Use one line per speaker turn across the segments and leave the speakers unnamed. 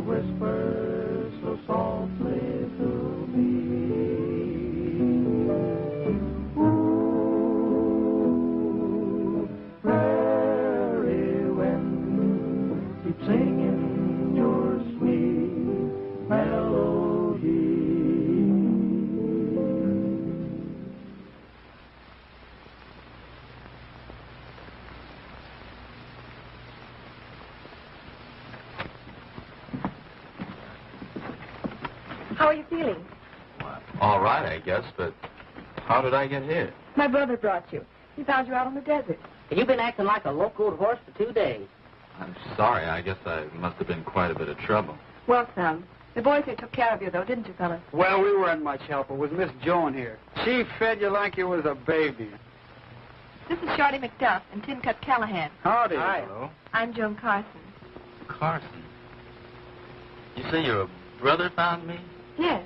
whisper so softly to me. Ooh, prairie wind, keep singing your sweet melody.
How are you feeling?
All right, I guess, but how did I get here?
My brother brought you. He found you out on the desert.
You've been acting like a locoed horse for 2 days.
I'm sorry. I guess I must have been quite a bit of trouble.
Well, Sam, the boys here took care of you, though, didn't you, fellas?
Well, we weren't much help. It was Miss Joan here. She fed you like you was a baby.
This is Shorty McDuff and Tin Cup Callahan.
Howdy.
Hi. Hello.
I'm Joan Carson.
Carson. You say your brother found me?
Yes,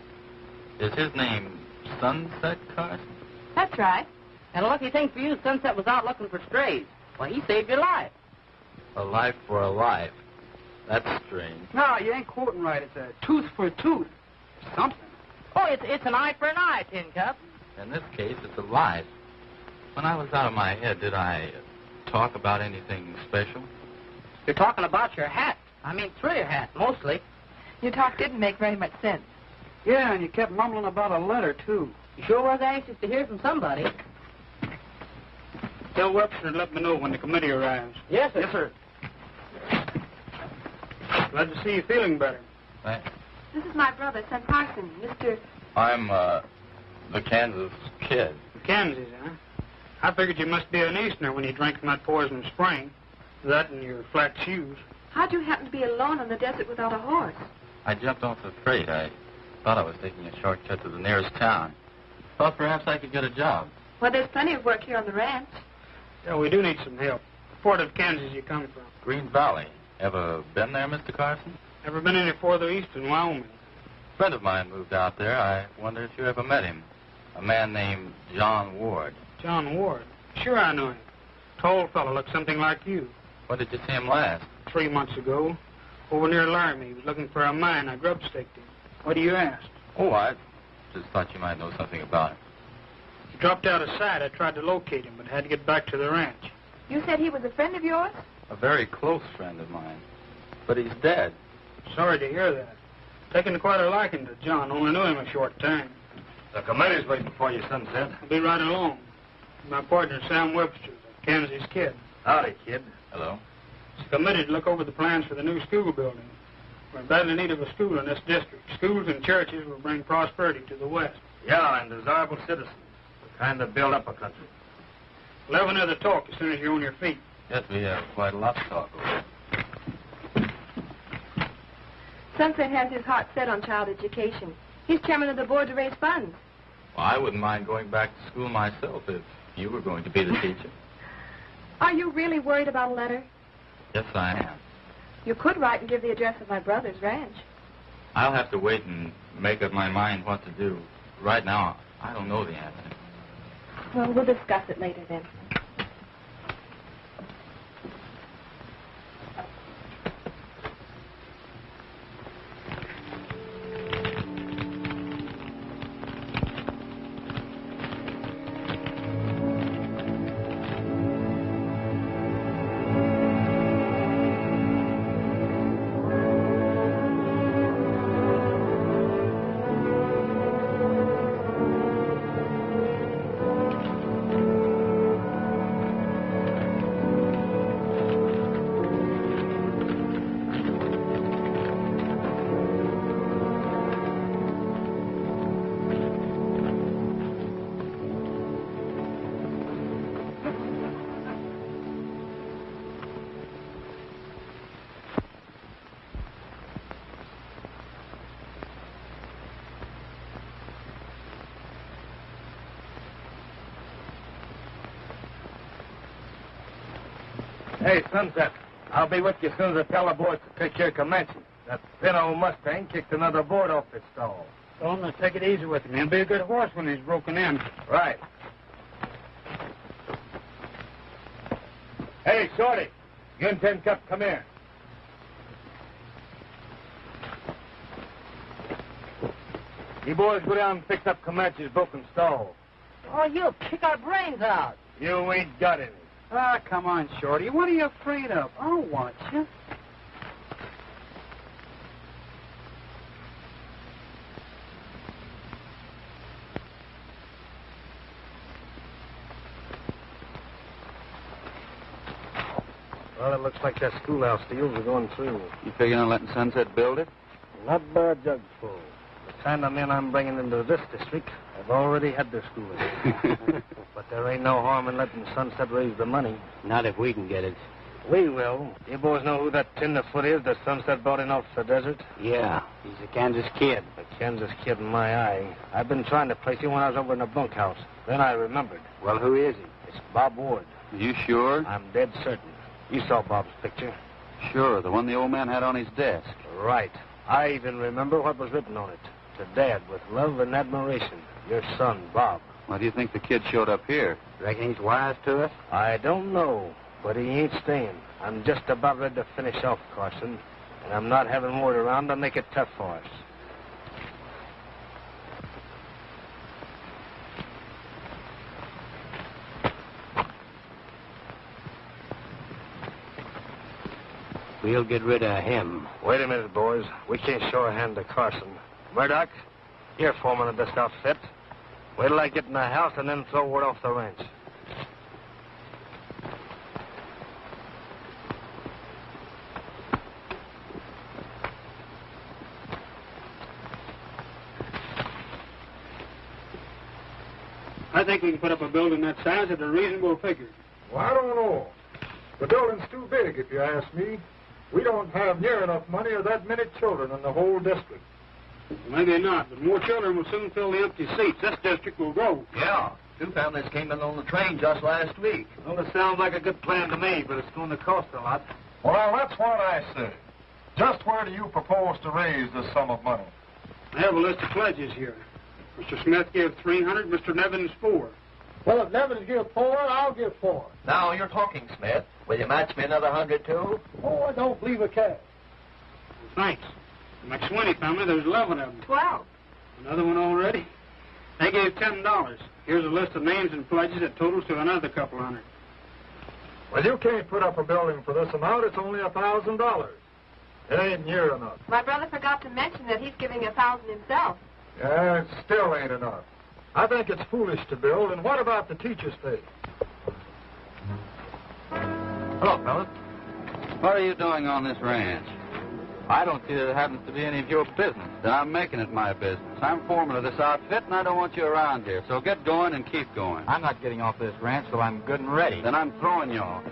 Is his name Sunset Carson?
that's right.
And a lucky thing for you, Sunset was out looking for strays. Well, he saved your life.
A life for a life. That's strange.
No, you ain't quoting right. It's a tooth for a tooth. Something.
Oh, it's an eye for an eye, Tin Cup.
In this case, it's a life. When I was out of my head, did I talk about anything special?
You're talking about your hat. I mean, through your hat, mostly.
Your talk didn't make very much sense.
Yeah, and you kept mumbling about a letter, too.
You sure was anxious to hear from somebody.
Tell Webster to let me know when the committee arrives.
Yes, sir.
Yes, sir. Glad to see you feeling better.
Thanks.
This is my brother, Sam Carson, Mr.
I'm, the Kansas kid.
Kansas, huh? I figured you must be an Easterner when you drank from that poison spring. That and your flat shoes.
How'd you happen to be alone in the desert without a horse?
I jumped off the freight. I thought I was taking a shortcut to the nearest town. Thought perhaps I could get a job.
Well, there's plenty of work here on the ranch.
Yeah, we do need some help. What part of Kansas you come from?
Green Valley. Ever been there, Mr. Carson?
Never been any further east than Wyoming.
A friend of mine moved out there. I wonder if you ever met him. A man named John Ward.
John Ward. Sure I know him. Tall fellow, looked something like you.
When did you see him last?
3 months ago. Over near Laramie. He was looking for a mine. I grub staked him. What do you ask?
Oh, I just thought you might know something about him.
He dropped out of sight. I tried to locate him, but had to get back to the ranch.
You said he was a friend of yours?
A very close friend of mine. But he's dead.
Sorry to hear that. Taken quite a liking to John. Only knew him a short time.
The committee's waiting for you, Sunset.
I'll be right along. My partner, Sam Webster, the Kansas kid.
Howdy, kid. Hello.
He's committed to look over the plans for the new school building. We're in badly need of a school in this district. Schools and churches will bring prosperity to the West.
Yeah, and desirable citizens. The kind that build up a country.
We'll have another talk as soon as you're on your feet.
Yes, we have quite a lot to talk about.
Sunset has his heart set on child education. He's chairman of the board to raise funds.
Well, I wouldn't mind going back to school myself if you were going to be the teacher.
Are you really worried about a letter?
Yes, I am.
You could write and give the address of my brother's ranch.
I'll have to wait and make up my mind what to do. Right now, I don't know the answer.
Well, we'll discuss it later then.
Hey, Sunset, I'll be with you as soon as I tell the boys to take care of Comanche. That thin old Mustang kicked another board off its stall.
Tell him to take it easy with him. He'll be a good horse when he's broken in.
Right. Hey, Shorty, you and Tin Cup, come here. You boys go down and fix up Comanche's broken stall.
Oh, you'll kick our brains out.
You ain't got any.
Ah, come on, Shorty. What are you afraid of? I'll watch you.
Well, it looks like that schoolhouse deals are going through.
You figuring on letting Sunset build it?
Not by a jugful. The kind of men I'm bringing into this district have already had their schooling. But there ain't no harm in letting Sunset raise the money.
Not if we can get it.
We will. You boys know who that tenderfoot is that Sunset brought in off the desert?
Yeah, he's a Kansas kid.
A Kansas kid in my eye. I've been trying to place him when I was over in the bunkhouse. Then I remembered.
Well, who is he?
It's Bob Ward.
You sure?
I'm dead certain. You saw Bob's picture.
Sure, the one the old man had on his desk.
Right. I even remember what was written on it. To Dad, with love and admiration. Your son, Bob.
Why do you think the kid showed up here?
Reckon he's wise to us?
I don't know, but he ain't staying. I'm just about ready to finish off Carson, and I'm not having word around to make it tough for us.
We'll get rid of him.
Wait a minute, boys. We can't show a hand to Carson. Murdoch, you're foreman of this outfit. Wait till I get in the house and then throw word off the ranch.
I think we can put up a building that size at a reasonable figure.
Well, I don't know. The building's too big, if you ask me. We don't have near enough money or that many children in the whole district.
Maybe not, but more children will soon fill the empty seats. This district will grow.
Yeah. 2 families came in on the train just last week.
Well, it sounds like a good plan to me, but it's going to cost a lot.
Well, that's what I say. Just where do you propose to raise this sum of money?
I have a list of pledges here. Mr. Smith gave $300, Mr. Nevins $4.
Well, if Nevins give 4, I'll give 4.
Now you're talking, Smith. Will you match me another 100, too?
Oh, I don't believe a cash.
Well, thanks. The McSwinney family, there's 11 of them.
12.
Another one already? They gave $10. Here's a list of names and pledges that totals to another couple hundred.
Well, you can't put up a building for this amount. It's only $1,000. It ain't near enough.
My brother forgot to mention that he's giving 1,000 himself.
Yeah, it still ain't enough. I think it's foolish to build. And what about the teacher's pay?
Hello, fellas. What are you doing on this ranch? I don't see that it happens to be any of your business. Then I'm making it my business. I'm foreman of this outfit, and I don't want you around here. So get going and keep going.
I'm not getting off this ranch till I'm good and ready.
Then I'm throwing you off.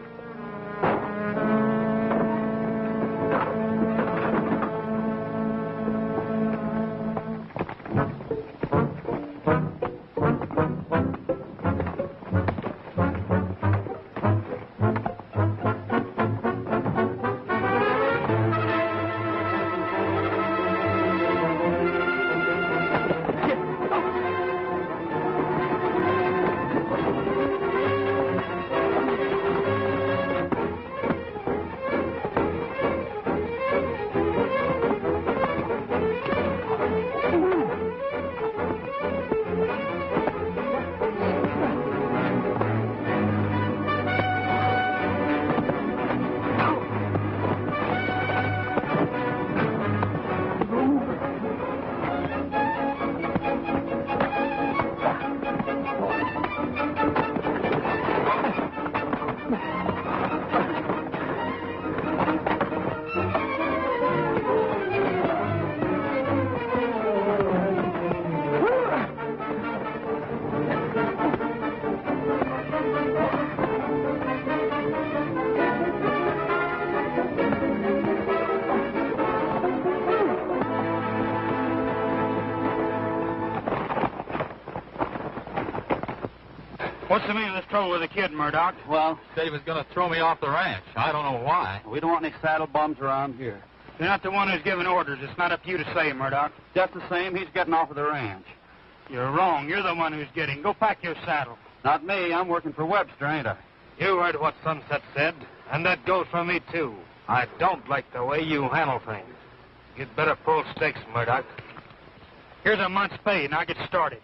What's the meaning of this trouble with the kid, Murdoch?
Well, said he was going to throw me off the ranch. I don't know why. We don't want any saddle bums around here.
You're not the one who's giving orders. It's not up to you to say, Murdoch.
Just the same, he's getting off of the ranch.
You're wrong. You're the one who's getting. Go pack your saddle.
Not me. I'm working for Webster, ain't I?
You heard what Sunset said, and that goes for me, too. I don't like the way you handle things. You'd better pull stakes, Murdoch.
Here's a month's pay, and I'll get started.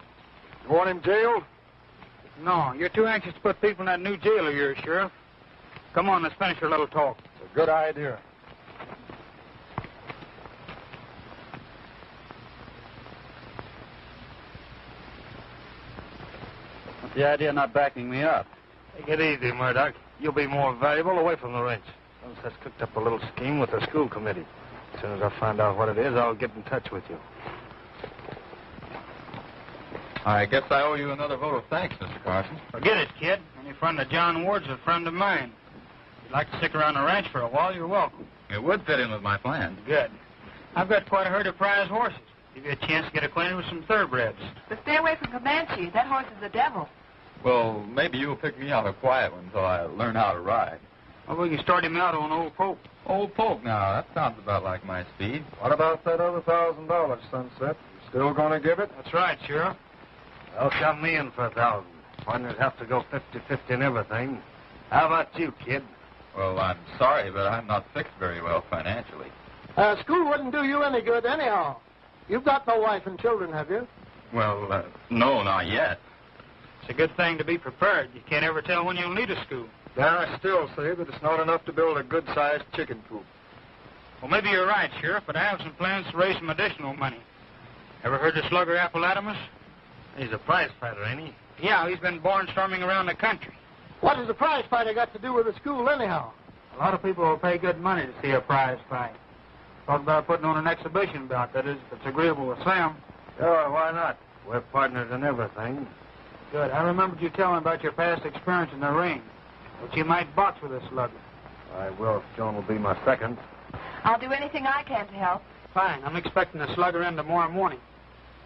You want him jailed?
No, you're too anxious to put people in that new jail of yours, Sheriff. Come on, let's finish our little talk.
It's a good idea.
What's the idea of not backing me up?
Take it easy, Murdoch. You'll be more valuable away from the ranch. Sunset's cooked up a little scheme with the school committee. As soon as I find out what it is, I'll get in touch with you.
I guess I owe you another vote of thanks, Mr. Carson.
Forget it, kid. Any friend of John Ward's a friend of mine. If you'd like to stick around the ranch for a while, you're welcome.
It would fit in with my plan.
Good. I've got quite a herd of prize horses. Give you a chance to get acquainted with some thoroughbreds.
But stay away from Comanche. That horse is the devil.
Well, maybe you'll pick me out a quiet one until I learn how to ride.
Well, we can start him out on Old Pope.
Old Pope now, that sounds about like my speed.
What about that other $1,000, Sunset? You still going to give it?
That's right, Sheriff.
They'll count me in for 1,000. Partners have to go 50-50 in everything. How about you, kid?
Well, I'm sorry, but I'm not fixed very well financially.
School wouldn't do you any good anyhow. You've got no wife and children, have you?
Well, no, not yet.
It's a good thing to be prepared. You can't ever tell when you'll need a school.
Yeah, I still say that it's not enough to build a good-sized chicken coop.
Well, maybe you're right, Sheriff, but I have some plans to raise some additional money. Ever heard of Slugger Appalachimus?
He's a prize fighter, ain't he?
Yeah, he's been barnstorming around the country.
What has a prize fighter got to do with the school anyhow?
A lot of people will pay good money to see a prize fight. Talk about putting on an exhibition bout, that is, if it's agreeable with Sam.
Sure, why not? We're partners in everything.
Good. I remembered you telling about your past experience in the ring. But you might box with a slugger.
I will if Joan will be my second.
I'll do anything I can to help.
Fine. I'm expecting a slugger in tomorrow morning.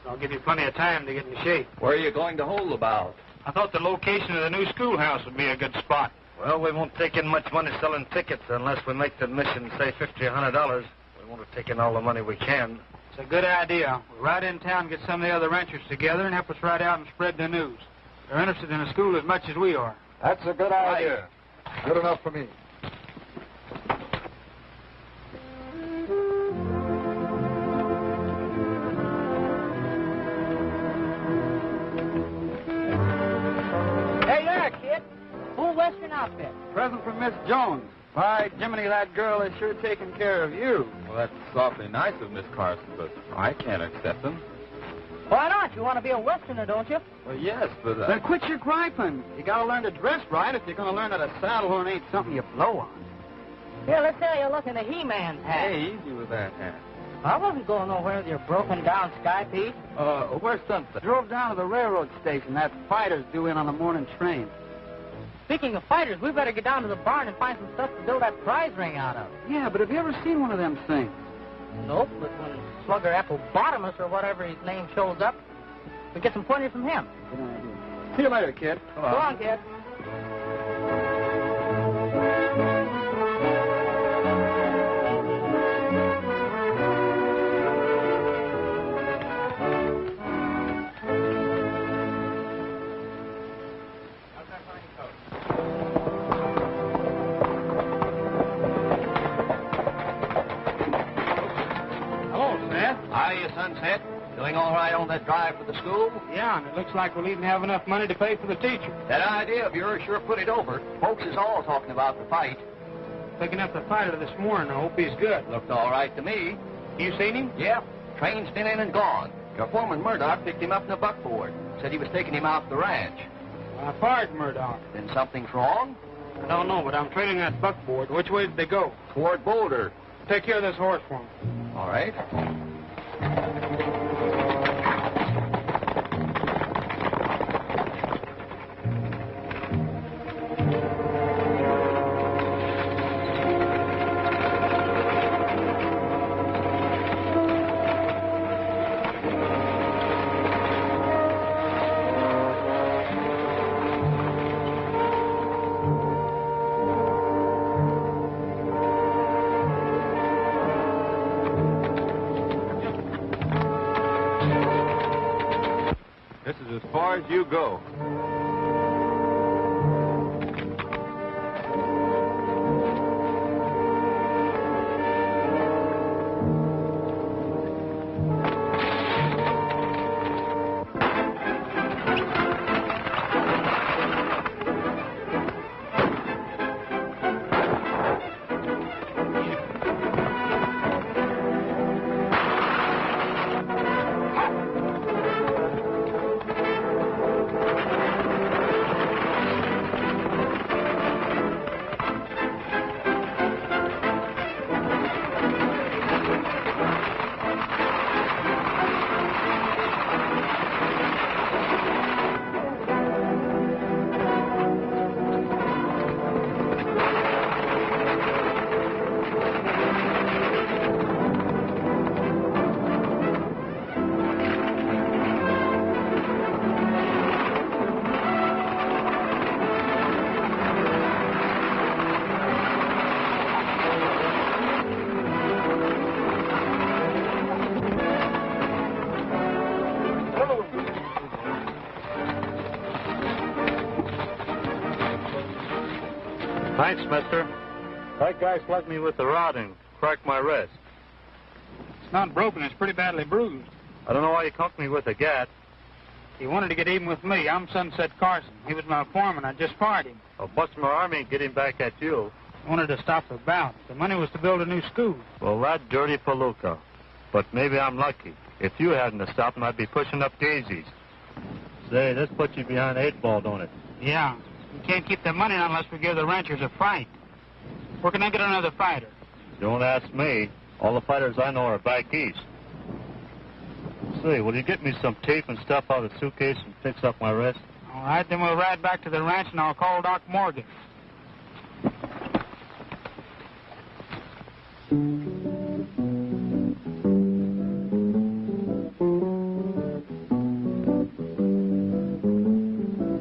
I'll give you plenty of time to get in shape.
Where are you going to hold the bout?
I thought the location of the new schoolhouse would be a good spot.
Well, we won't take in much money selling tickets unless we make the admission, say, $50 or $100. We want to take in all the money we can.
It's a good idea. We'll ride in town, get some of the other ranchers together, and help us ride out and spread the news. They're interested in the school as much as we are.
That's a good idea. Good enough for me.
Hey there, kid. Full Western outfit.
Present from Miss Jones. By Jiminy, that girl is sure taking care of you. Well, that's awfully nice of Miss Carson, but I can't accept them.
Why not? You want to be a Westerner, don't you?
Well, yes, but...
Then quit your griping. You got to learn to dress right if you're going to learn that a saddle horn ain't something you blow on.
Here, let's say you're looking at He-Man's hat.
Hey, easy with that hat.
I wasn't going nowhere with your broken-down sky piece.
Where's Sunset?
Drove down to the railroad station. That fighter's due in on the morning train.
Speaking of fighters, we better get down to the barn and find some stuff to build that prize ring out of.
Yeah, but have you ever seen one of them things?
Nope, but when Slugger Applebottomus or whatever his name shows up, we get some pointers from him.
Good idea. See you later, kid.
Go on, kid.
Hello, Seth.
Hiya, Sunset. Doing all right on that drive for the school?
Yeah, and it looks like we'll even have enough money to pay for the teacher.
That idea of yours sure put it over. Folks is all talking about the fight.
Picking up the fighter this morning. I hope he's good.
Looked all right to me.
You seen him?
Yep. Train's been in and gone. Your foreman Murdoch picked him up in a buckboard. Said he was taking him out to the ranch.
I fired Murdoch.
Then something's wrong?
I don't know, but I'm trailing that buckboard. Which way did they go?
Toward Boulder.
Take care of this horse for me.
All right.
This is as far as you go.
Thanks, mister. That guy slugged me with the rod and cracked my wrist.
It's not broken. It's pretty badly bruised.
I don't know why you conked me with a gat.
He wanted to get even with me. I'm Sunset Carson. He was my foreman. I just fired him.
I'll bust my army and get him back at you.
I wanted to stop the bout. The money was to build a new school.
Well, that dirty palooka. But maybe I'm lucky. If you hadn't have stopped him, I'd be pushing up daisies. Say, this puts you behind the 8 ball, don't it?
Yeah. We can't keep the money unless we give the ranchers a fight. Where can I get another fighter?
Don't ask me. All the fighters I know are back east. Say, will you get me some tape and stuff out of the suitcase and fix up my wrist?
All right, then we'll ride back to the ranch and I'll call Doc Morgan.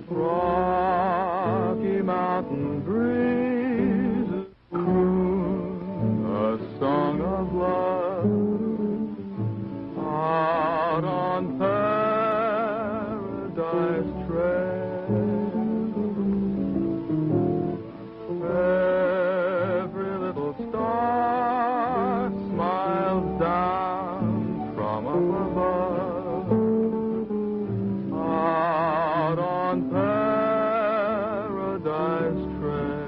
Rocky Mountain breezes croon a song of love out on Paradise Trail. Every little star smiles down from up above out on Paradise Trail.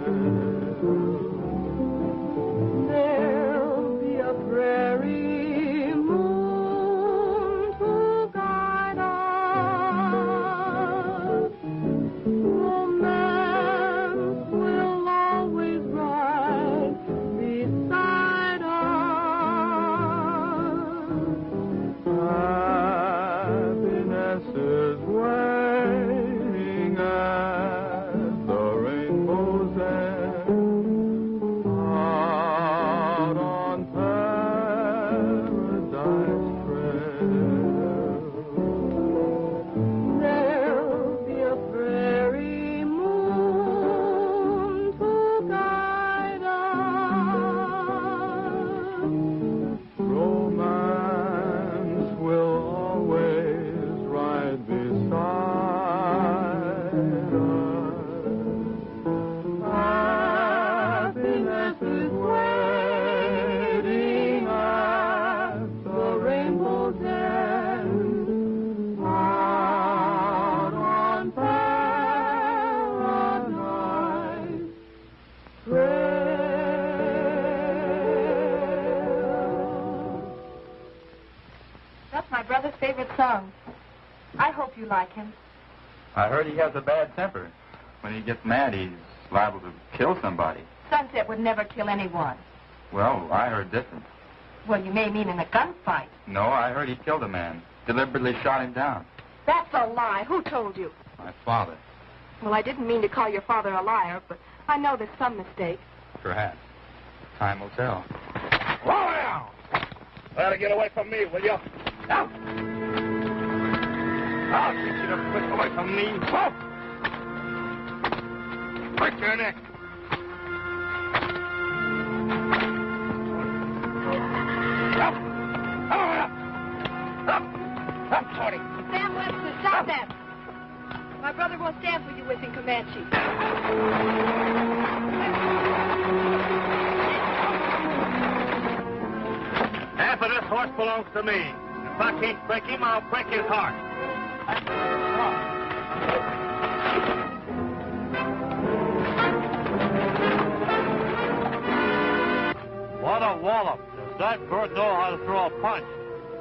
There'll be a prairie moon to guide us. Romance will always ride beside us. Happiness is waiting at the rainbow's end out on Paradise Trail. There'll be a prairie moon to guide us. Romance will always ride beside us. Happiness is waiting at the rainbow's end out on Paradise Trail.
That's my brother's favorite song. I hope you like him.
I heard he has a bad temper. When he gets mad, he's liable to kill somebody.
Sunset would never kill anyone.
Well, I heard different.
Well, you may mean in a gunfight.
No, I heard he killed a man. Deliberately shot him down.
That's a lie. Who told you?
My father.
Well, I didn't mean to call your father a liar, but I know there's some mistake.
Perhaps. Time will tell.
Slow down! Try to get away from me, will you? Now! I'll teach you to quit away from me. Whoa! Break your neck. Up! Up! Up, Shorty!
Sam Webster, stop that. My brother won't stand for you whipping Comanche.
Half of this horse belongs to me. If I can't break him, I'll break his heart. What a wallop. Does that bird know how to throw a punch?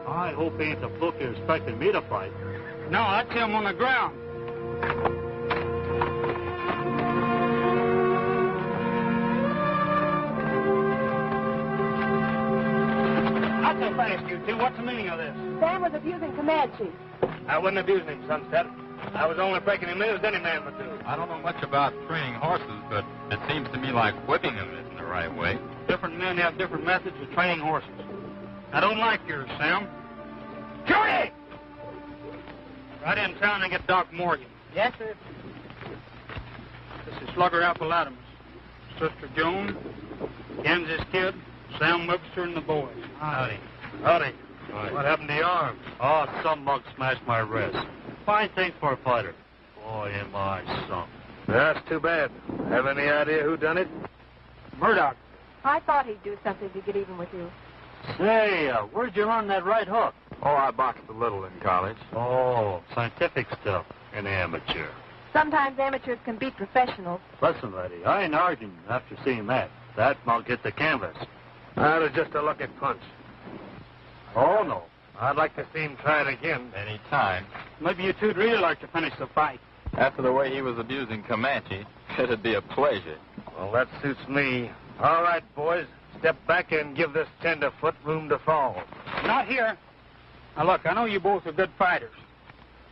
I hope he ain't the fluke you're expecting me to fight.
No, that's him on the ground.
Not so fast, you two. What's the meaning of this?
Sam was abusing Comanche.
I wasn't abusing him, Sunset. I was only breaking him in as any man would do.
I don't know much about training horses, but it seems to me like whipping them isn't the right way.
Different men have different methods of training horses. I don't like yours, Sam.
Shorty!
Right in town and get Doc Morgan.
Yes, sir.
This is Slugger Apple Adams, Sister Joan, Kansas Kid, Sam Webster, and the boys.
Howdy. Howdy. What happened to your arm? Oh, some mug smashed my wrist. Fine thing for a fighter. Boy, am I sunk. That's too bad. Have any idea who done it?
Murdoch.
I thought he'd do something to get even with you.
Say, where'd you learn that right hook?
Oh, I boxed a little in college.
Oh, scientific stuff. An amateur.
Sometimes amateurs can beat professionals.
Listen, lady, I ain't arguing after seeing that. That won't get the canvas. That was just a lucky punch. Oh, no. I'd like to see him try it again.
Any time.
Maybe you two'd really like to finish the fight.
After the way he was abusing Comanche, it'd be a pleasure.
Well, that suits me. All right, boys. Step back and give this tenderfoot room to fall.
Not here. Now, look, I know you both are good fighters.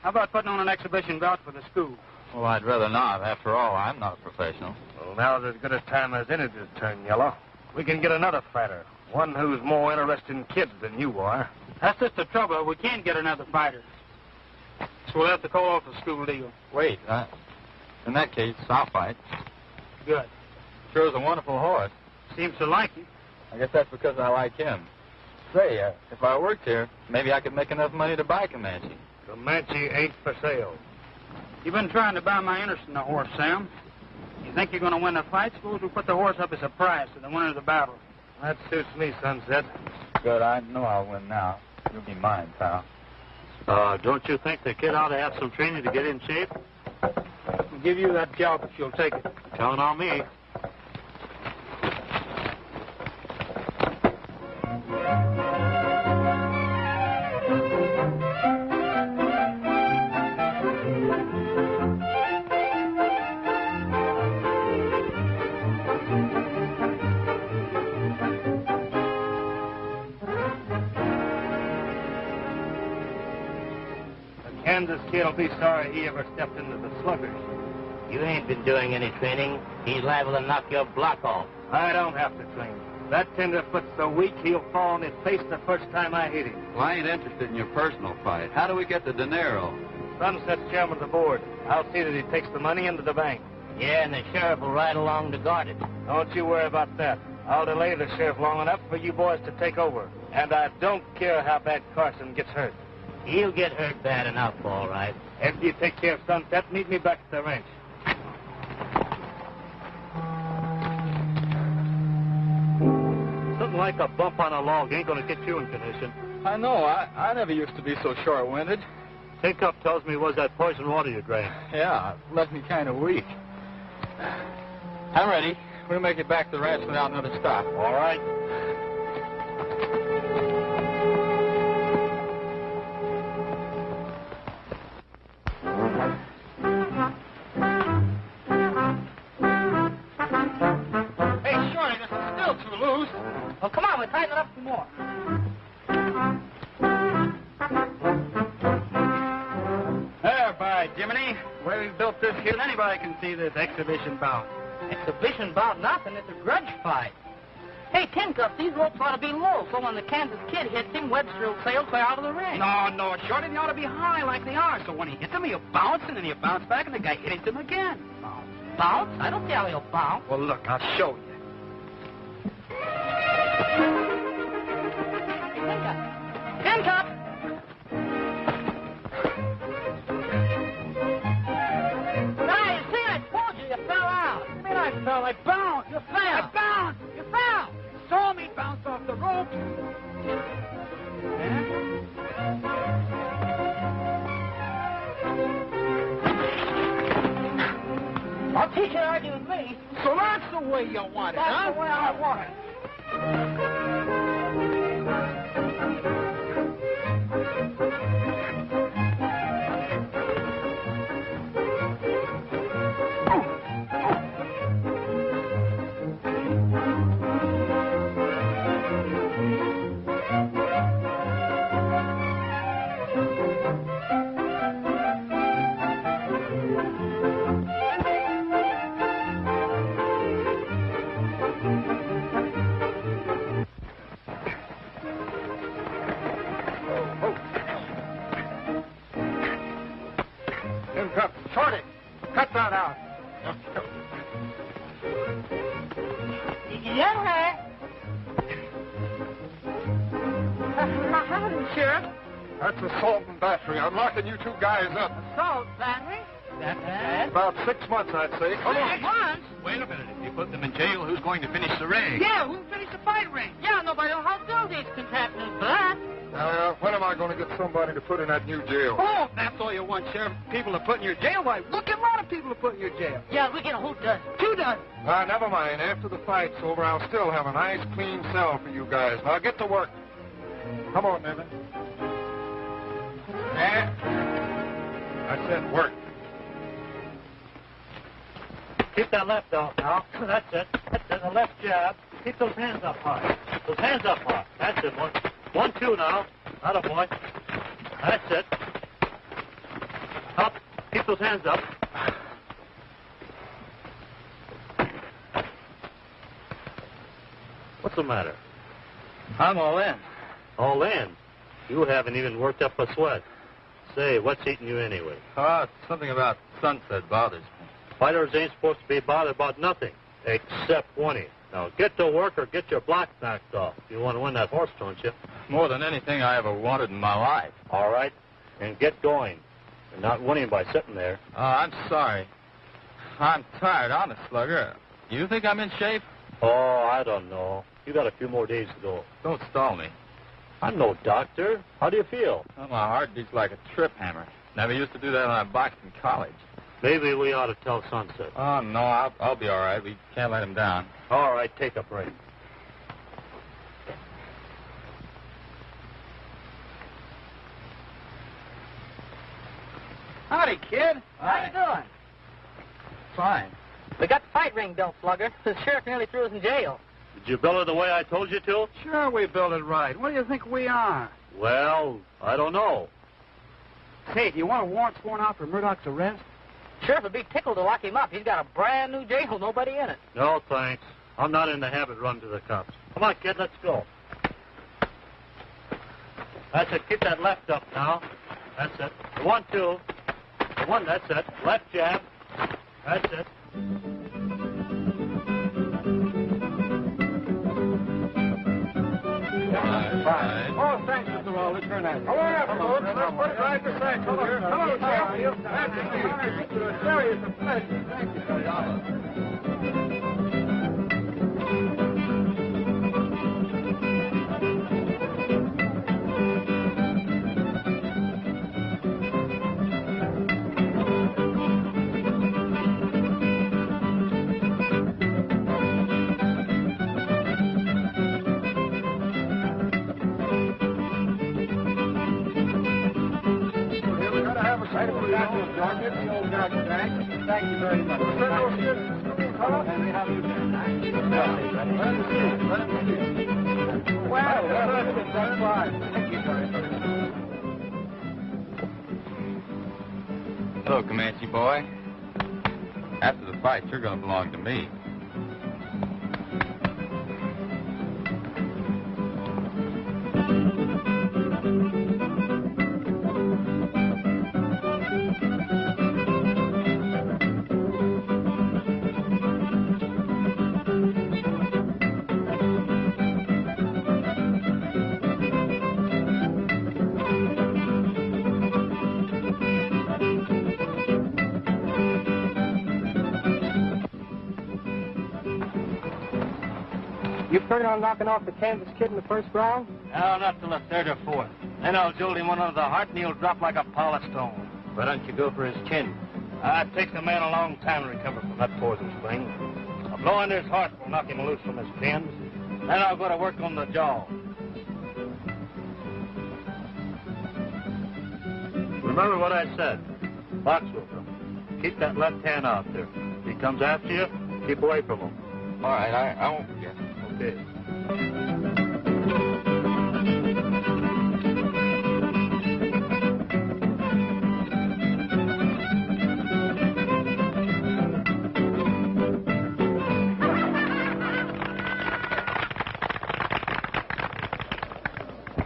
How about putting on an exhibition bout for the school?
Well, I'd rather not. After all, I'm not a professional.
Well, now's as good a time as any to turn yellow. We can get another fighter. One who's more interested in kids than you are.
That's just the trouble. We can't get another fighter. So we'll have to call off the school deal.
Wait, in that case, I'll fight.
Good.
Sure is a wonderful horse.
Seems to like you.
I guess that's because I like him. Say, if I worked here, maybe I could make enough money to buy Comanche.
Comanche ain't for sale.
You've been trying to buy my interest in the horse, Sam. You think you're going to win the fight? Suppose we put the horse up as a prize to the winner of the battle.
That suits me, Sunset.
Good, I know I'll win now. You'll be mine, pal.
Don't you think the kid ought to have some training to get in shape?
We'll give you that job if you'll take it.
Count on me. Kansas kid'll be sorry he ever stepped into the sluggers.
You ain't been doing any training. He's liable to knock your block off.
I don't have to train. That tenderfoot's so weak he'll fall on his face the first time I hit him.
Well, I ain't interested in your personal fight. How do we get the dinero?
Sunset's chairman of the board. I'll see that he takes the money into the bank.
Yeah, and the sheriff will ride along to guard it.
Don't you worry about that. I'll delay the sheriff long enough for you boys to take over. And I don't care how bad Carson gets hurt.
He'll get hurt bad enough, all right.
After you take care of Sunset, meet me back at the ranch. Something like a bump on a log ain't gonna get you in condition.
I know. I never used to be so short-winded.
Tinkup tells me it was that poison water you drank.
Yeah, it left me kind of weak. I'm ready. We'll make it back to the ranch without another stop.
All right.
Hey, Shorty, this is still too loose.
Well, come on, we'll tighten it up some more.
There, by Jiminy. The way we've built this kid, anybody can see this exhibition bout.
Exhibition bout nothing. It's a grudge fight. Hey, Tinkup, these ropes ought to be low, so when the Kansas kid hits him, Webster will sail clear out of the ring.
No, Shorty, they ought to be high like they are. So when he hits him, he'll bounce, and then he'll bounce back, and the guy hits him again.
Bounce? I don't see how he'll bounce.
Well, look, I'll show you.
Tinkup! Now, you see, I told you fell out.
What do you mean I fell? I bounced.
You fell.
I bounced.
You fell.
Saw me bounce off the rope.
I'll teach you to argue with me.
So that's the way you want it, huh?
That's the way I want it.
Shorty, cut that out.
Yeah. Howdy, Sheriff.
That's assault and battery. I'm locking you two guys up.
Assault, battery? that bad.
About 6 months, I'd say. Come on.
6 months?
Wait a minute. If you put them in jail, who's going to finish the ring?
Yeah, who'll finish the fight ring? Yeah, nobody will help do these contentments for that.
When am I going to get somebody to put in that new jail?
Oh, that's all you want, Sheriff. People to put in your jail. Why, look at a lot of people to put in your jail.
Yeah, we get a whole dozen. 2 dozen.
Never mind. After the fight's over, I'll still have a nice, clean cell for you guys. Now get to work. Come on, Nevin. I said work.
Keep that left out now. That's it. That's it. The left jab. Keep those hands up high. Those hands up high. That's it, boy. 1, 2 now. Atta boy. That's it. Up. Keep those hands up. What's the matter?
I'm all in.
All in? You haven't even worked up a sweat. Say, what's eating you anyway?
Something about sunset bothers me.
Fighters ain't supposed to be bothered about nothing, except winning. Now, get to work or get your block knocked off. You want to win that horse, don't you?
More than anything I ever wanted in my life.
All right, and get going. You're not winning by sitting there.
I'm sorry. I'm tired, honest, Slugger. You think I'm in shape?
Oh, I don't know. You got a few more days to go.
Don't stall me.
I'm no doctor. How do you feel?
Well, my heart beats like a trip hammer. Never used to do that when I boxed in college.
Maybe we ought to tell Sunset.
Oh, no, I'll be all right. We can't let him down.
All right, take a break.
Howdy, kid. How you doing?
Fine.
We got the fight ring built, Slugger. The sheriff nearly threw us in jail.
Did you build it the way I told you to?
Sure, we built it right. What do you think we are?
Well, I don't know.
Say, do you want a warrant sworn out for Murdoch's arrest?
Sheriff would be tickled to lock him up. He's got a brand new jail, nobody in it.
No, thanks. I'm not in the habit of running to the cops. Come on, kid, let's go. That's it. Keep that left up now. That's it. The 1, 2. The 1, that's it. Left jab. That's it.
Fine. Oh, thanks, Mr. Rowley. Turn that. Come on up, folks. Let's put it right this way. Come on. Hello, Sheriff. That's it. Jerry, it's a pleasure. Thank you, Jerry. Thank you very much. Well, that's fine. Thank you very much.
Hello, Comanche boy. After the fight, you're going to belong to me.
You figuring on knocking off the Kansas kid in the first round?
No, not till the 3rd or 4th. Then I'll jolt him one under the heart and he'll drop like a polished stone. Why don't you go for his chin? It takes a man a long time to recover from that poison spring. A blow under his heart will knock him loose from his pins. Then I'll go to work on the jaw. Remember what I said. Box with him. Keep that left hand out there. If he comes after you, keep away from him.
All right, I won't forget.
Okay.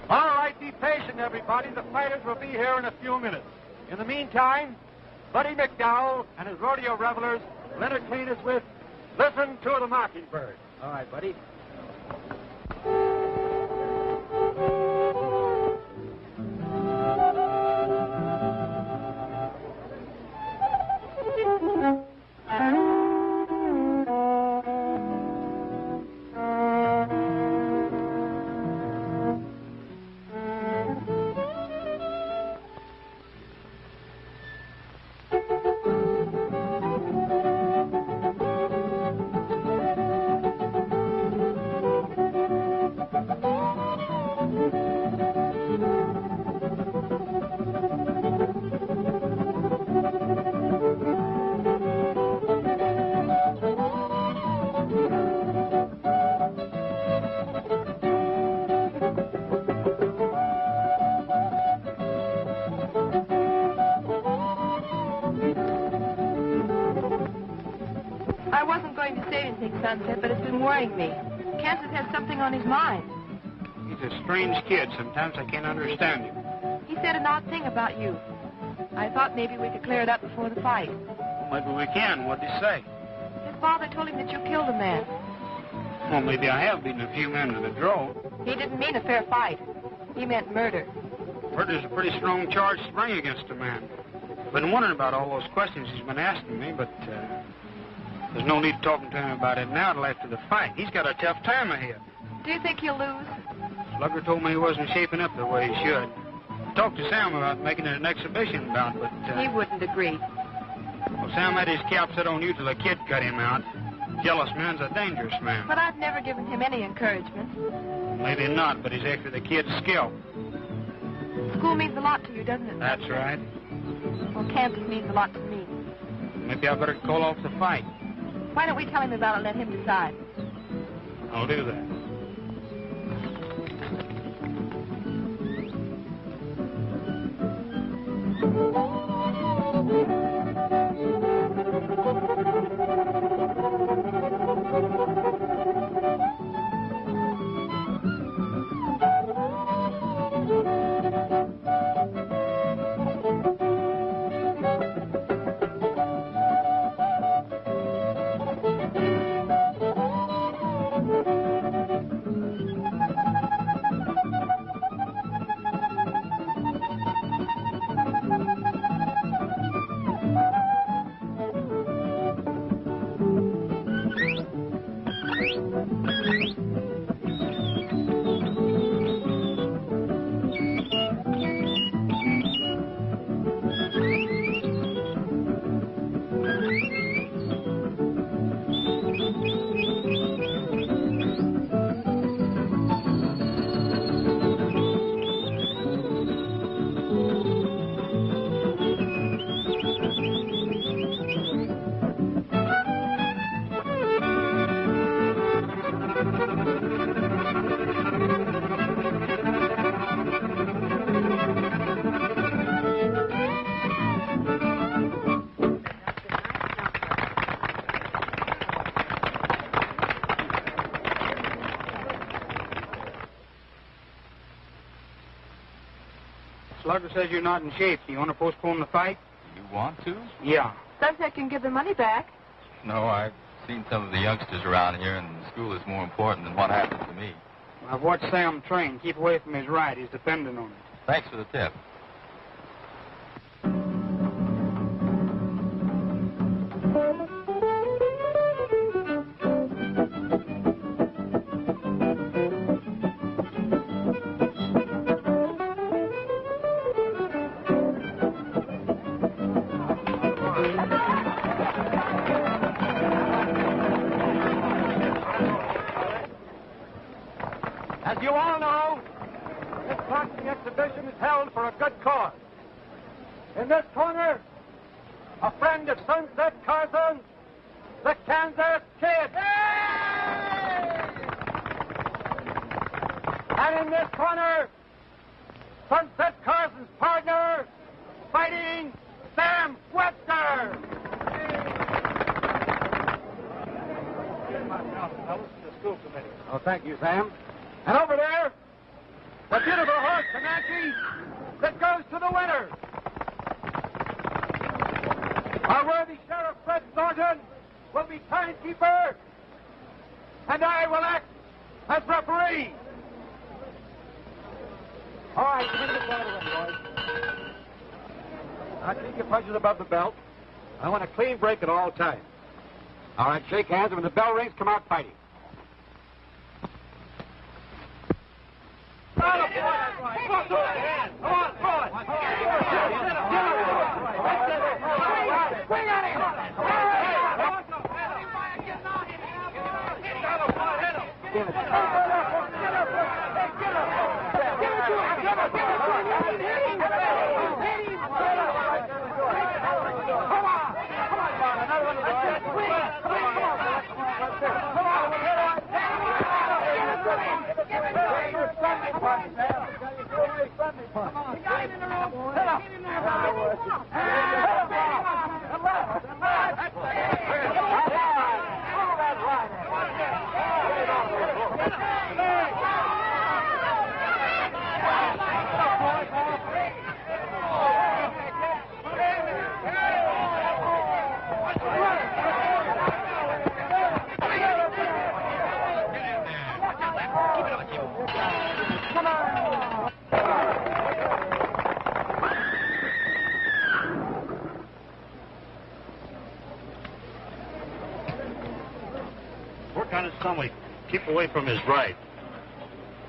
All right, be patient, everybody. The fighters will be here in a few minutes. In the meantime, Buddy McDowell and his rodeo revelers will entertain us with Listen to the Mockingbird.
All right, buddy.
Sunset, but it's been worrying me. Kansas has something on his mind.
He's a strange kid. Sometimes I can't understand him.
He said an odd thing about you. I thought maybe we could clear it up before the fight.
Well, maybe we can. What'd he say?
His father told him that you killed a man.
Well, maybe I have beaten a few men to the draw.
He didn't mean a fair fight. He meant murder.
Murder's a pretty strong charge to bring against a man. I've been wondering about all those questions he's been asking me, but there's no need talking to him about it now till after the fight. He's got a tough time ahead.
Do you think he'll lose?
Slugger told me he wasn't shaping up the way he should. I talked to Sam about making it an exhibition bout, but...
He wouldn't agree.
Well, Sam had his cap set on you till a kid cut him out. Jealous man's a dangerous man.
But I've never given him any encouragement.
Maybe not, but he's after the kid's skill.
School means a lot to you, doesn't it?
That's right.
Well, Kansas means a lot to me.
Maybe I better call off the fight.
Why don't we tell him about it and let him decide?
I'll do that. Slugger says you're not in shape. Do you want to postpone the fight?
You want to?
Yeah.
Sunset can give the money back.
No, I've seen some of the youngsters around here, and school is more important than what happens to me.
I've watched Sam train. Keep away from his right. He's dependent on it.
Thanks for the tip.
As you all know, this boxing exhibition is held for a good cause. In this corner, a friend of Sunset Carson, the Kansas Kid. And in this corner, Sunset Carson's partner, fighting Sam Webster. Oh, thank you, Sam. And over there, the beautiful horse, Comanche, that goes to the winner. Our worthy Sheriff Fred Thornton will be timekeeper, and I will act as referee. All right, begin to get away, boys. Now, keep your punches above the belt. I want a clean break at all times. All right, shake hands, and when the bell rings, come out fighting. Come on, throw that hand. Come on, throw it. Swing at him.
stomach. Keep away from his right.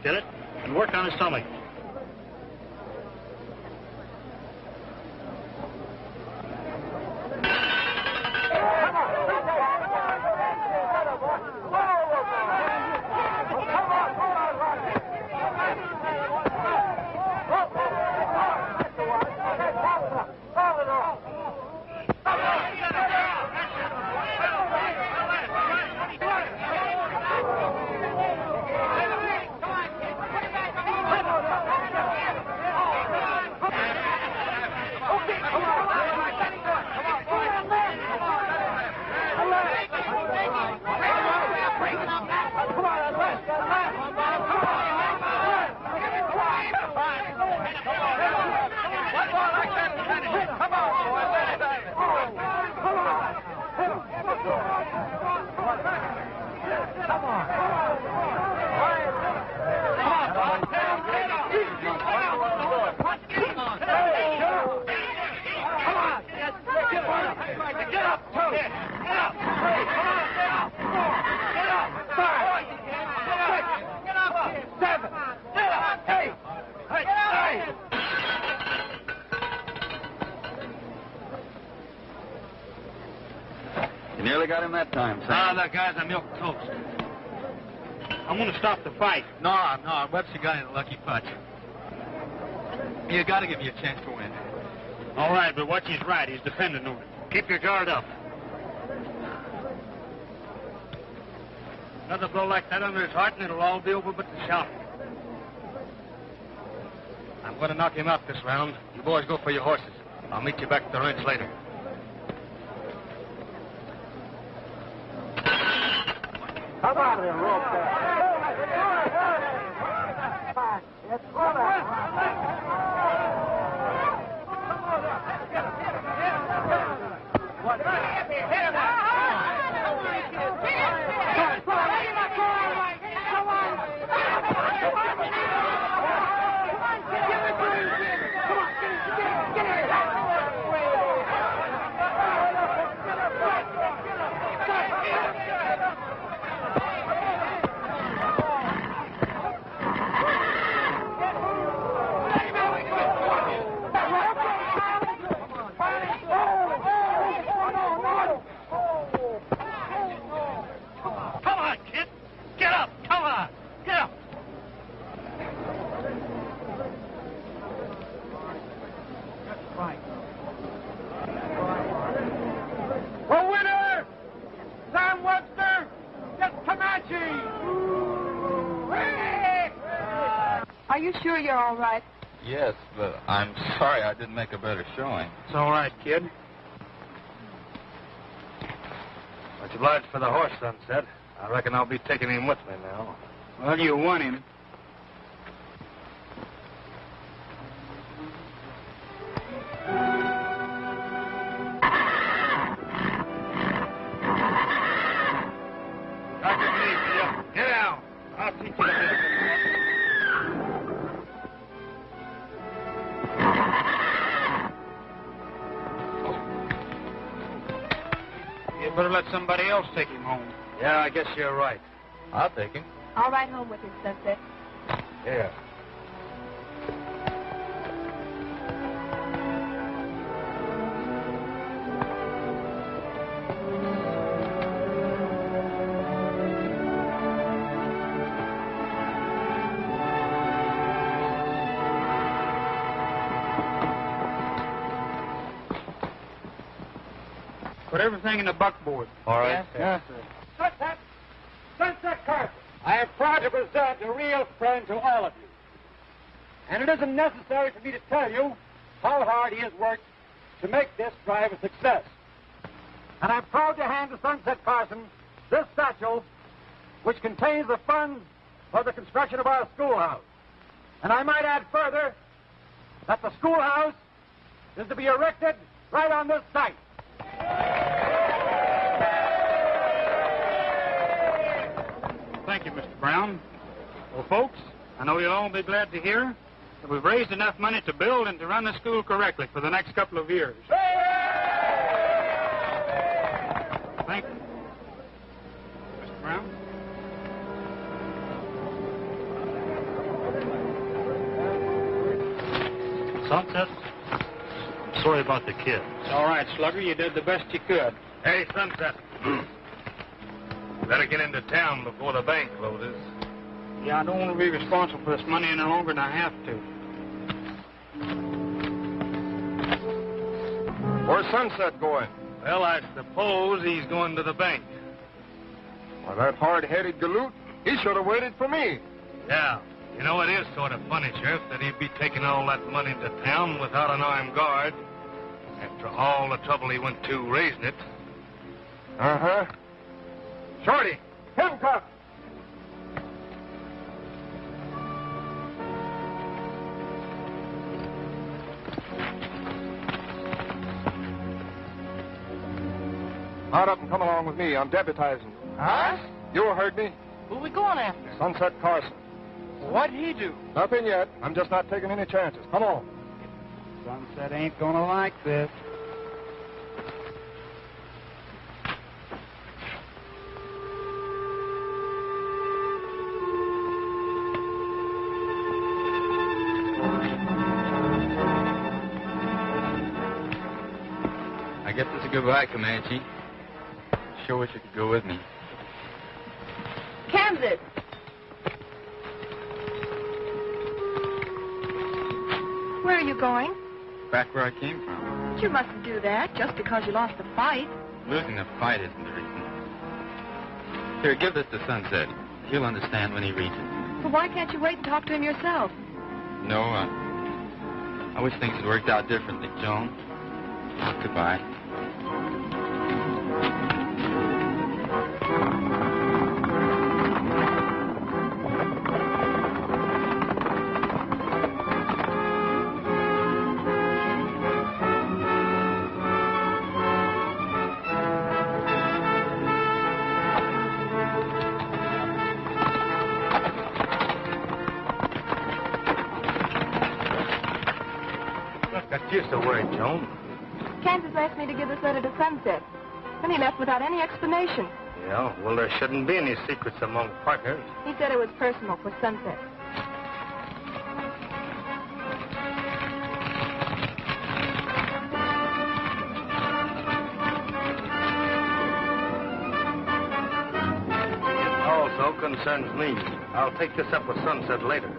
Get it? And work on his stomach.
You nearly got him that time, Sam.
Ah, that guy's a milk toast. I'm going to stop the fight.
No, Webster got in a lucky punch. You got to give me a chance to win.
All right, but watch his right. He's dependent on it. Keep your guard up. Another blow like that under his heart, and it'll all be over but the shot. I'm going to knock him out this round. You boys go for your horses. I'll meet you back at the ranch later.
Come on, there, rope The winner, Sam Webster, gets Comanche.
Are you sure you're all right?
Yes, but I'm sorry I didn't make a better showing.
It's all right, kid.
Much obliged for the horse, Sunset. I reckon I'll be taking him with me now.
Well, you won him.
Get down. I'll teach you the business.
You better let somebody else take him home.
Yeah, I guess you're right.
I'll take him.
I'll ride home with him, Sunset.
Yeah.
Put everything in the buckboard.
All right.
Yes, sir.
Sunset Carson, I am proud to present a real friend to all of you. And it isn't necessary for me to tell you how hard he has worked to make this drive a success. And I'm proud to hand to Sunset Carson this satchel, which contains the funds for the construction of our schoolhouse. And I might add further that the schoolhouse is to be erected right on this site.
Thank you, Mr. Brown. Well, folks, I know you'll all be glad to hear that we've raised enough money to build and to run the school correctly for the next couple of years. Thank you. Mr. Brown?
Sunset, I'm sorry about the kid.
It's all right, Slugger. You did the best you could.
Hey, Sunset. Better get into town before the bank closes.
Yeah, I don't want to be responsible for this money any longer than I have to.
Where's Sunset going?
Well, I suppose he's going to the bank.
Why, that hard-headed galoot, he should have waited for me.
Yeah. You know, it is sort of funny, Sheriff, that he'd be taking all that money to town without an armed guard after all the trouble he went to raising it.
Uh-huh. Shorty, handcuff! Mount up and come along with me. I'm deputizing.
Huh?
You heard me.
Who are we going after?
Sunset Carson.
What'd he do?
Nothing yet. I'm just not taking any chances. Come on.
Sunset ain't gonna like this.
I guess it's a goodbye, Comanche. Sure wish you could go with me.
Kansas. Where are you going?
Back where I came from.
But you mustn't do that just because you lost the fight.
Losing the fight isn't the reason. Here, give this to Sunset. He'll understand when he reads it.
Well, why can't you wait and talk to him yourself?
No, I wish things had worked out differently, Joan. Goodbye.
That's just a word, Joan.
Kansas asked me to give this letter to Sunset. Then he left without any explanation.
Yeah, well, there shouldn't be any secrets among partners.
He said it was personal for Sunset.
It also concerns me. I'll take this up with Sunset later.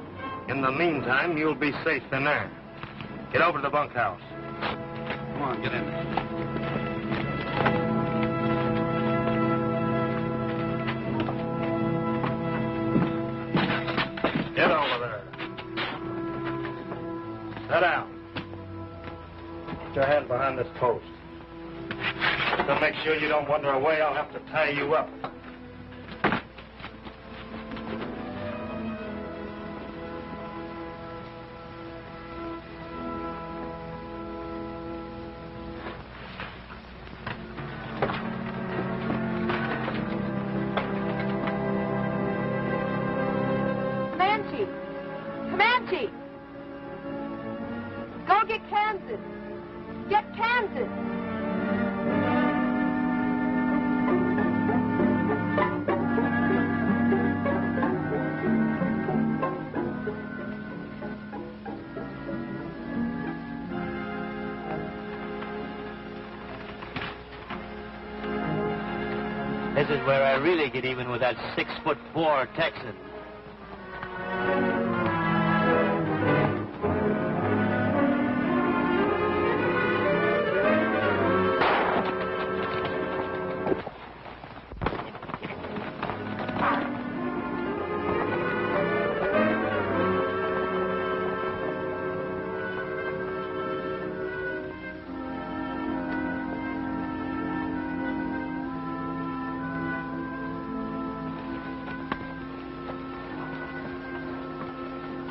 In the meantime, you'll be safe in there. Get over to the bunkhouse.
Come on, get in there.
Get over there. Sit down. Put your hand behind this post. To make sure you don't wander away, I'll have to tie you up.
Comanche! Go get Kansas! Get Kansas!
This is where I really get even with that 6'4" Texan.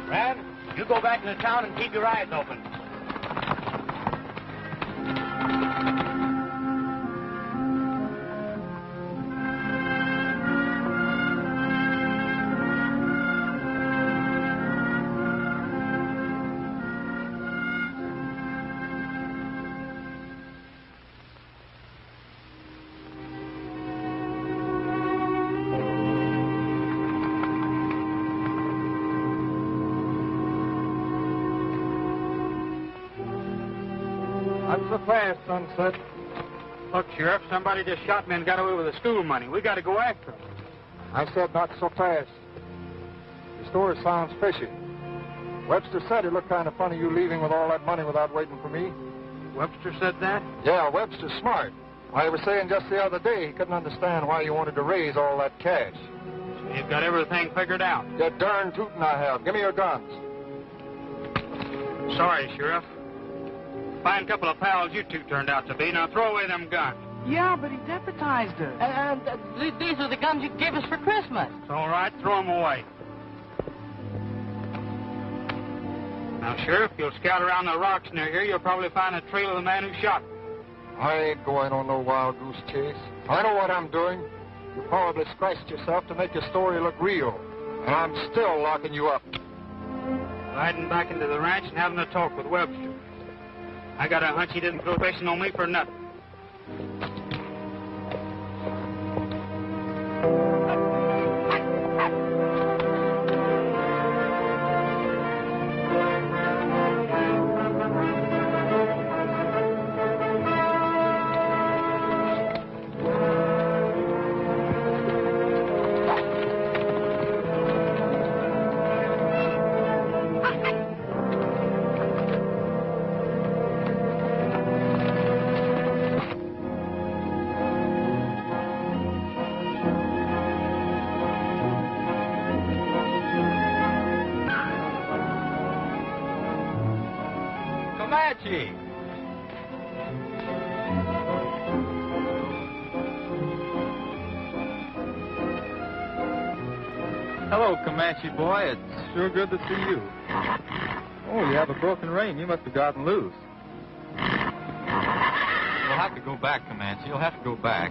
Brad, you go back into town and keep your eyes open.
Not so fast, Sunset.
Look, Sheriff, somebody just shot me and got away with the school money. We got to go after him.
I said not so fast. Your story sounds fishy. Webster said it looked kind of funny you leaving with all that money without waiting for me.
Webster said that?
Yeah, Webster's smart. I was saying just the other day he couldn't understand why you wanted to raise all that cash.
So you've got everything figured out.
You're darn tootin' I have. Give me your guns.
Sorry, Sheriff. Fine couple of pals you two turned out to be. Now throw away them guns.
Yeah, but he deputized us. And these are the guns you gave us for Christmas.
It's all right. Throw them away. Now, Sheriff, you'll scout around the rocks near here. You'll probably find a trail of the man who shot me.
I ain't going on no wild goose chase. I know what I'm doing. You probably scratched yourself to make your story look real. And I'm still locking you up.
Riding back into the ranch and having a talk with Webster. I got a hunch he didn't throw fishing on me for nothing.
Comanche!
Hello, Comanche boy. It's sure good to see you. Oh, you have a broken rein. You must have gotten loose. You'll have to go back, Comanche. You'll have to go back.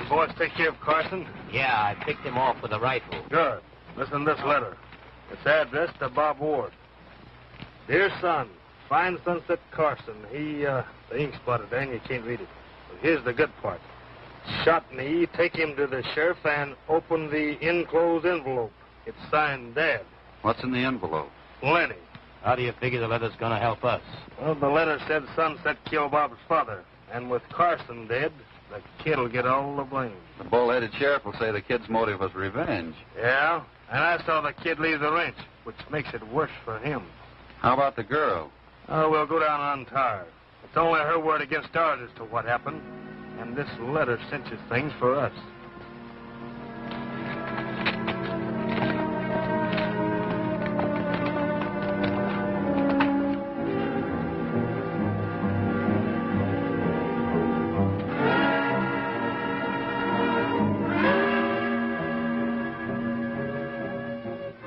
Boys take care of Carson?
Yeah, I picked him off with a rifle.
Good. Listen to this letter. It's addressed to Bob Ward. Dear son, find Sunset Carson. The ink spotted there and you can't read it. But here's the good part. Shot me, take him to the sheriff and open the enclosed envelope. It's signed Dad.
What's in the envelope?
Lenny.
How do you figure the letter's going to help us?
Well, the letter said Sunset killed Bob's father. And with Carson dead, the kid'll get all the blame.
The bull-headed sheriff will say the kid's motive was revenge.
Yeah? And I saw the kid leave the ranch, which makes it worse for him.
How about the girl?
Oh, we'll go down untired. It's only her word against ours as to what happened. And this letter cinches things for us.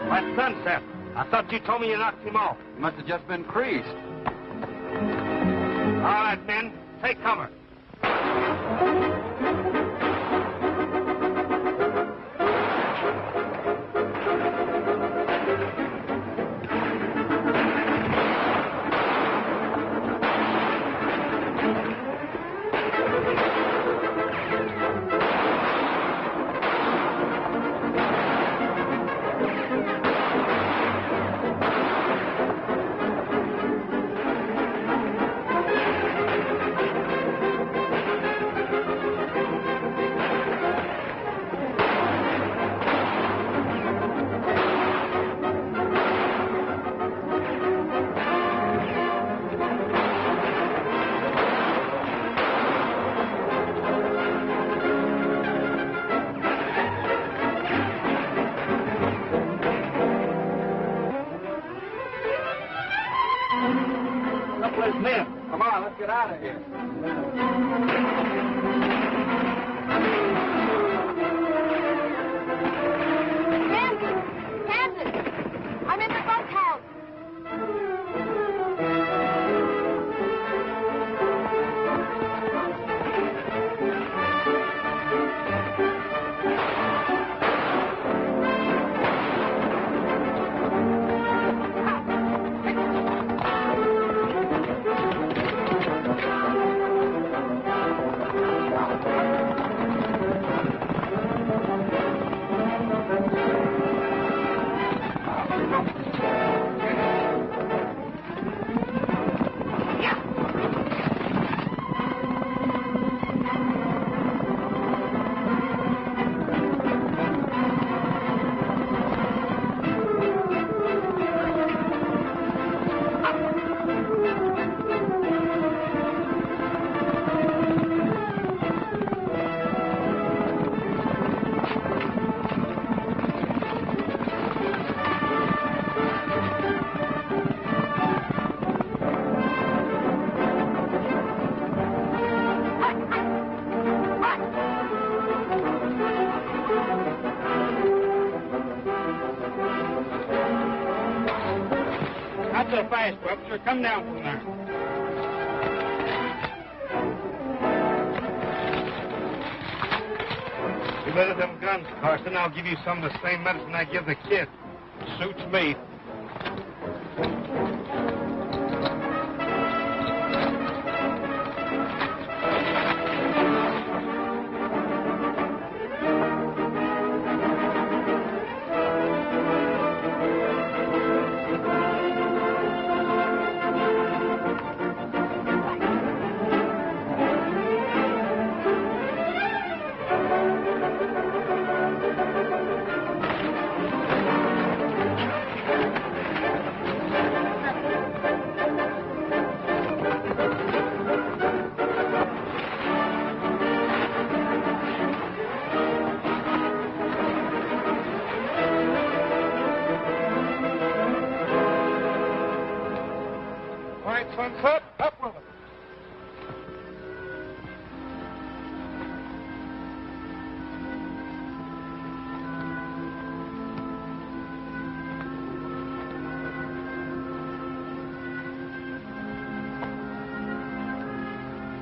Why, Sunset, I thought you told me you knocked him off.
He must have just been creased.
All right, men, take cover.
Men, come on, let's get out of here.
so fast, Webster. Come down from there.
You better them guns, Carson. I'll give you some of the same medicine I give the kid. Suits me.
Sunset, up with it.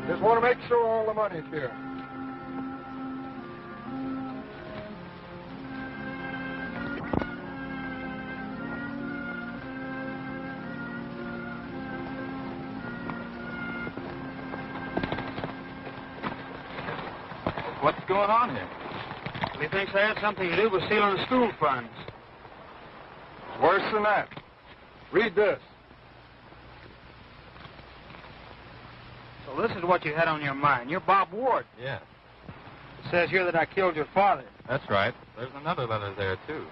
Just want to make sure all the money's here.
What's going on here?
He thinks I had something to do with stealing the school funds.
Worse than that. Read this.
So this is what you had on your mind. You're Bob Ward.
Yeah,
It says here that I killed your father.
that's right. There's another letter there, too.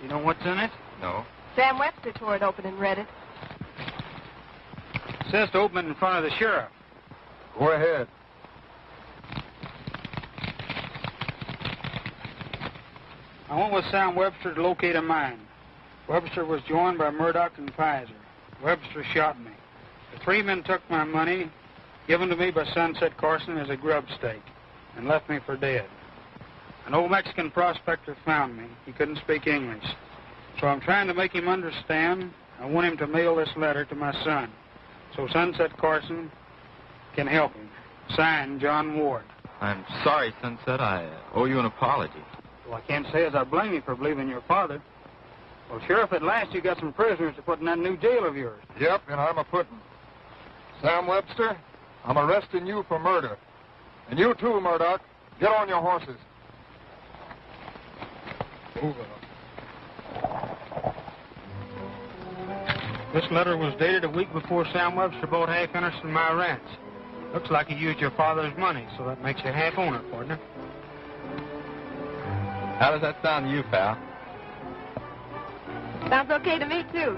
You know what's in it?
No.
Sam Webster tore it open and read it.
It says to open it in front of the sheriff.
Go ahead.
I went with Sam Webster to locate a mine. Webster was joined by Murdoch and Pizer. Webster shot me. The three men took my money, given to me by Sunset Carson as a grub stake, and left me for dead. An old Mexican prospector found me. He couldn't speak English. So I'm trying to make him understand. I want him to mail this letter to my son, so Sunset Carson can help him. Signed, John Ward.
I'm sorry, Sunset. I owe you an apology.
Well, I can't say as I blame you for believing your father. Well, Sheriff, at last you got some prisoners to put in that new jail of yours.
Yep, and I'm a-putting. Sam Webster, I'm arresting you for murder. And you too, Murdoch. Get on your horses. Move up.
This letter was dated a week before Sam Webster bought half interest in my ranch. Looks like he used your father's money, so that makes you half owner, partner.
How does that sound to you, pal?
Sounds okay to me, too.